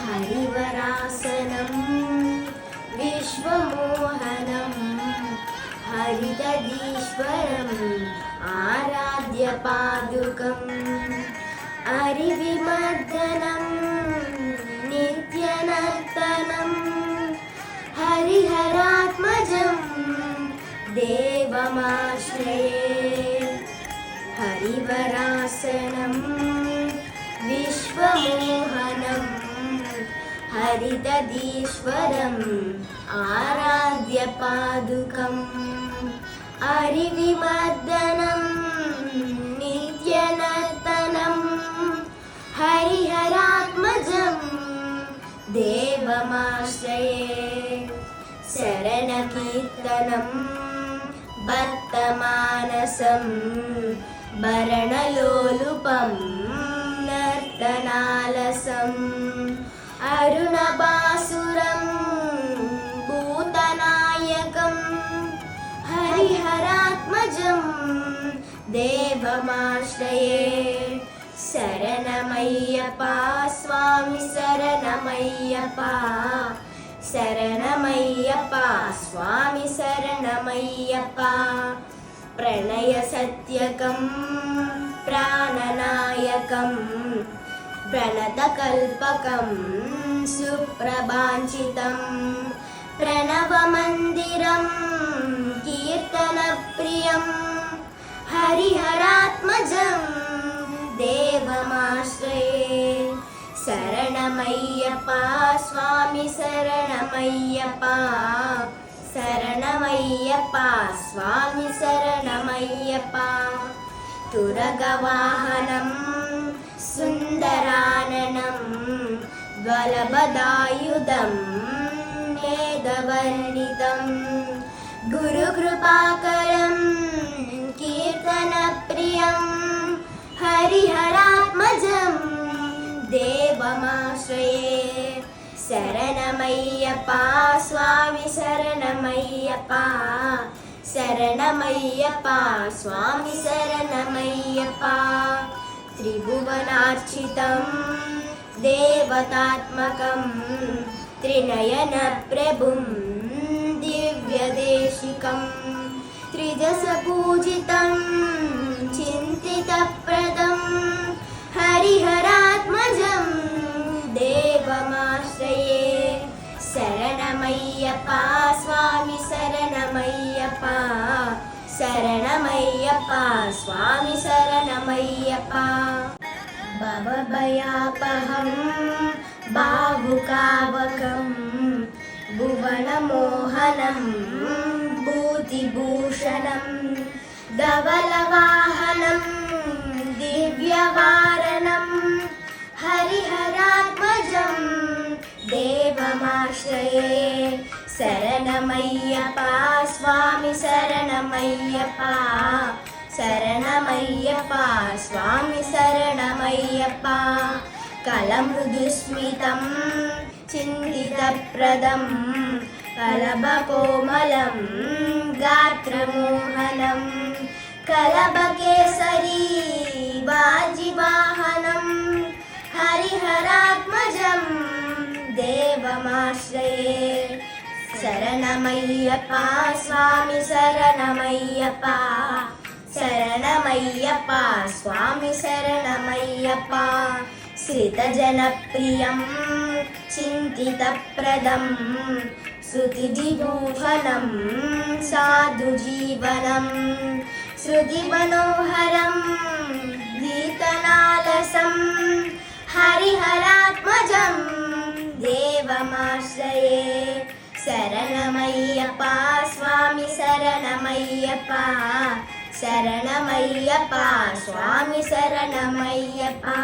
हरिवरासनं विश्वमोहनं हरितदीश्वरम् आराध्यपादुकम् हरिविमर्दनं नित्यनर्तनं हरिहरात्मजं देवमाश्रये हरिवरासनं विश्वमोहनं हरितदीश्वरम् आराध्यपादुकम् हरिविमर्दनं नित्यनर्तनं हरिहरात्मजं देवमाश्रये शरणकीर्तनं भक्तमानसं भरणलोलुपं नर्तनालसम् अरुणबासुरं भूतनायकं हरिहरात्मजं देवमाश्रये शरणमय्यप्पा स्वामी शरणमय्यप्पा शरणमय्यप्पा स्वामी शरणमय्यप्पा प्रणयसत्यकं प्राणनायकं प्रणतकल्पकं सुप्रभाञ्चितं प्रणवमन्दिरं कीर्तनप्रियं हरिहरात्मजं देवमाश्रये शरणमय्यप्पा स्वामी शरणमय्यप्पा शरणमय्यप्पा स्वामी शरणमय्यप्पा तुरगवाहनं सुन्दराननं बलभदायुधं वेदवर्णितं गुरुकृपाकरं कीर्तनप्रियं हरिहरात्मजं देवमाश्रये शरणमय्यप्पा स्वामी शरणमय्यप्पा शरणमय्यप्पा स्वामी शरणमय्यप्पा त्रिभुवनार्चितं देवतात्मकं त्रिनयनप्रभुं दिव्यदेशिकं त्रिदशपूजितं चिन्तितप्रदं हरिहरात्मजं देवमाश्रये शरणमय्यप्पा स्वामी शरणमय्यप्पा शरणमय्यप्पा स्वामी शरणमय्यप्पा भवभयापहं बाहुकावकं भुवनमोहनं भूतिभूषणं धवलवाहनं दिव्यवारणं हरिहरात्मजं देवमाश्रये शरणमय्यप्पा स्वामी शरणमय्यप्पा शरणमय्यप्पा स्वामी शरणमय्यप्पा कलमृदुस्मितं चिन्तितप्रदं कलभकोमलं गात्रमोहनं कलभकेसरी वाजिवाहनं हरिहरात्मजं देवमाश्रये शरणमय्यप्पा स्वामी शरणमय्यप्पा शरणमय्यप्पा स्वामी शरणमय्यप्पा श्रितजनप्रियं चिन्तितप्रदं श्रुतिविभूषणं साधुजीवनं श्रुतिमनोहरं गीतनालसं हरिहरात्मजं देवमाश्रये शरणमय्यप्पा स्वामी शरणमय्यप्पा शरणमय्यप्पा स्वामी शरणमय्यप्पा।